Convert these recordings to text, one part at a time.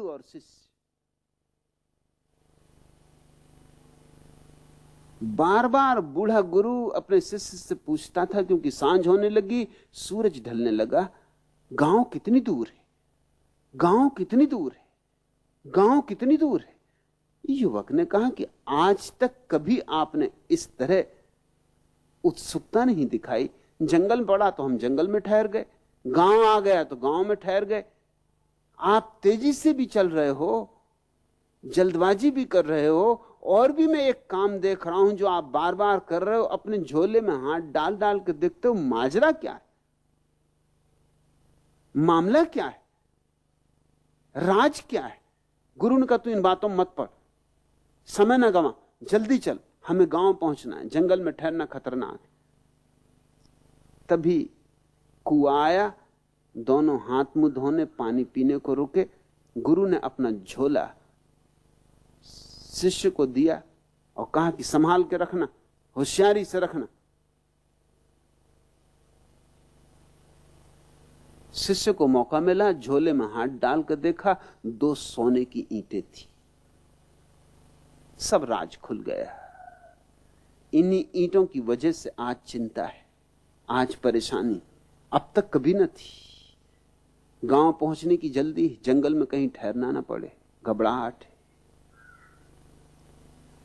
गुरु और शिष्य। बार बार बूढ़ा गुरु अपने शिष्य से पूछता था, क्योंकि सांझ होने लगी, सूरज ढलने लगा, गांव कितनी दूर है, गांव कितनी दूर है, गांव कितनी दूर है। युवक ने कहा कि आज तक कभी आपने इस तरह उत्सुकता नहीं दिखाई। जंगल पड़ा तो हम जंगल में ठहर गए, गांव आ गया तो गांव में ठहर गए। आप तेजी से भी चल रहे हो, जल्दबाजी भी कर रहे हो, और भी मैं एक काम देख रहा हूं जो आप बार बार कर रहे हो, अपने झोले में हाथ डाल डाल के देखते हो। माजरा क्या है, मामला क्या है, राज क्या है? गुरु ने कहा तू इन बातों में मत पड़, समय ना गवा, जल्दी चल, हमें गांव पहुंचना है, जंगल में ठहरना खतरनाक है। तभी कुआं आया, दोनों हाथ मुंह धोने पानी पीने को रुके। गुरु ने अपना झोला शिष्य को दिया और कहा कि संभाल के रखना, होशियारी से रखना। शिष्य को मौका मिला, झोले में हाथ डालकर देखा, 2 सोने की ईंटें थी। सब राज खुल गया। इन्हीं ईंटों की वजह से आज चिंता है, आज परेशानी, अब तक कभी न थी। गांव पहुंचने की जल्दी, जंगल में कहीं ठहरना ना पड़े, घबराहट है।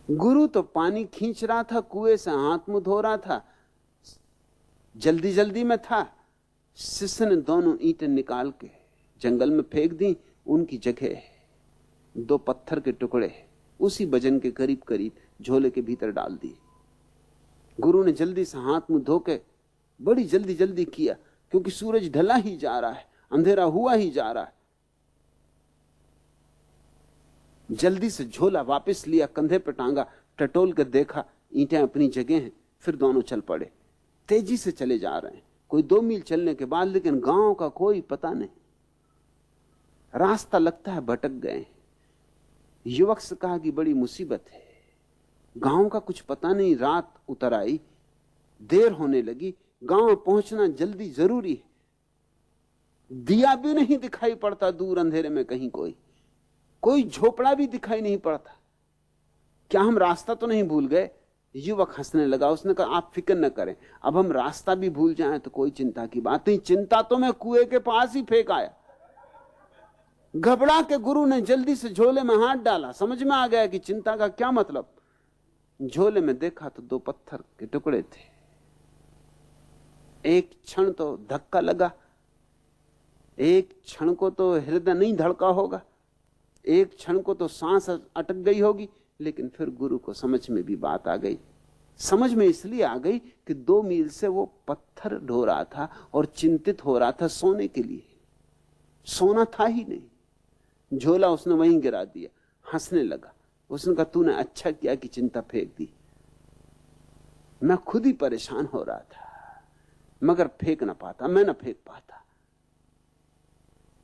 गुरु तो पानी खींच रहा था, कुएं से हाथ मुंह धो रहा था, जल्दी जल्दी में था। शिष्य ने दोनों ईंटें निकाल के जंगल में फेंक दी। उनकी जगह 2 पत्थर के टुकड़े उसी वजन के करीब करीब झोले के भीतर डाल दिए। गुरु ने जल्दी से हाथ मुंह धो के बड़ी जल्दी जल्दी किया, क्योंकि सूरज ढला ही जा रहा है, अंधेरा हुआ ही जा रहा है। जल्दी से झोला वापस लिया, कंधे पर टांगा, टटोल कर देखा ईंटें अपनी जगह हैं। फिर दोनों चल पड़े, तेजी से चले जा रहे हैं। कोई 2 मील चलने के बाद, लेकिन गांव का कोई पता नहीं, रास्ता लगता है भटक गए। युवक से कहा कि बड़ी मुसीबत है, गांव का कुछ पता नहीं। रात उतर आई, देर होने लगी, गांव पहुंचना जल्दी जरूरी है। दिया भी नहीं दिखाई पड़ता दूर अंधेरे में कहीं, कोई झोपड़ा भी दिखाई नहीं पड़ता। क्या हम रास्ता तो नहीं भूल गए? युवक हंसने लगा। उसने कहा आप फिक्र न करें, अब हम रास्ता भी भूल जाएं तो कोई चिंता की बात नहीं। चिंता तो मैं कुएं के पास ही फेंक आया। घबरा के गुरु ने जल्दी से झोले में हाथ डाला, समझ में आ गया कि चिंता का क्या मतलब। झोले में देखा तो 2 पत्थर के टुकड़े थे। एक क्षण तो धक्का लगा, एक क्षण को तो हृदय नहीं धड़का होगा, एक क्षण को तो सांस अटक गई होगी, लेकिन फिर गुरु को समझ में भी बात आ गई। समझ में इसलिए आ गई कि 2 मील से वो पत्थर ढो रहा था और चिंतित हो रहा था सोने के लिए। सोना था ही नहीं। झोला उसने वहीं गिरा दिया, हंसने लगा। उसने कहा तूने अच्छा किया कि चिंता फेंक दी, मैं खुद ही परेशान हो रहा था, मगर फेंक ना पाता, मैं ना फेंक पाता।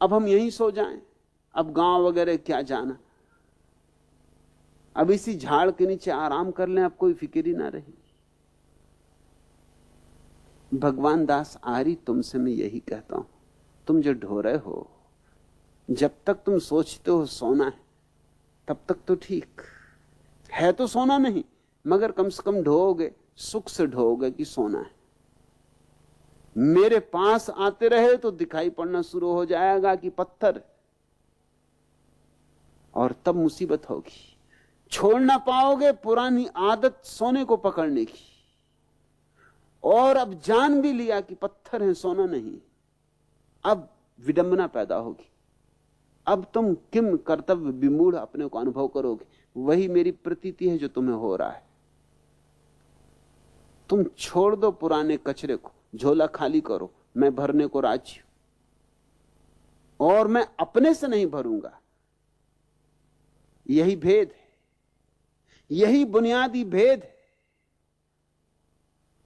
अब हम यहीं सो जाएं, अब गांव वगैरह क्या जाना, अब इसी झाड़ के नीचे आराम कर लें, अब कोई फिक्र ही ना रही। भगवान दास आर्य तुमसे मैं यही कहता हूं, तुम जो ढो रहे हो, जब तक तुम सोचते हो सोना है तब तक तो ठीक है, तो सोना नहीं, मगर कम से कम ढोओगे, सुख से ढोओगे कि सोना है। मेरे पास आते रहे तो दिखाई पड़ना शुरू हो जाएगा कि पत्थर, और तब मुसीबत होगी। छोड़ ना पाओगे पुरानी आदत सोने को पकड़ने की, और अब जान भी लिया कि पत्थर है, सोना नहीं। अब विडंबना पैदा होगी। अब तुम किम कर्तव्य विमूढ़ अपने को अनुभव करोगे। वही मेरी प्रतीति है जो तुम्हें हो रहा है। तुम छोड़ दो पुराने कचरे को, झोला खाली करो, मैं भरने को राजी हूं, और मैं अपने से नहीं भरूंगा। यही भेद है, यही बुनियादी भेद है।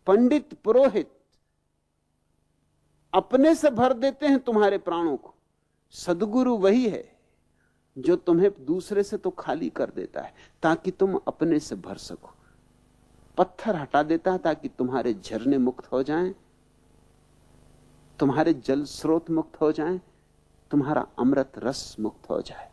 पंडित पुरोहित अपने से भर देते हैं तुम्हारे प्राणों को, सद्गुरु वही है जो तुम्हें दूसरे से तो खाली कर देता है ताकि तुम अपने से भर सको। पत्थर हटा देता है ताकि तुम्हारे झरने मुक्त हो जाएं, तुम्हारे जल स्रोत मुक्त हो जाएं, तुम्हारा अमृत रस मुक्त हो जाए।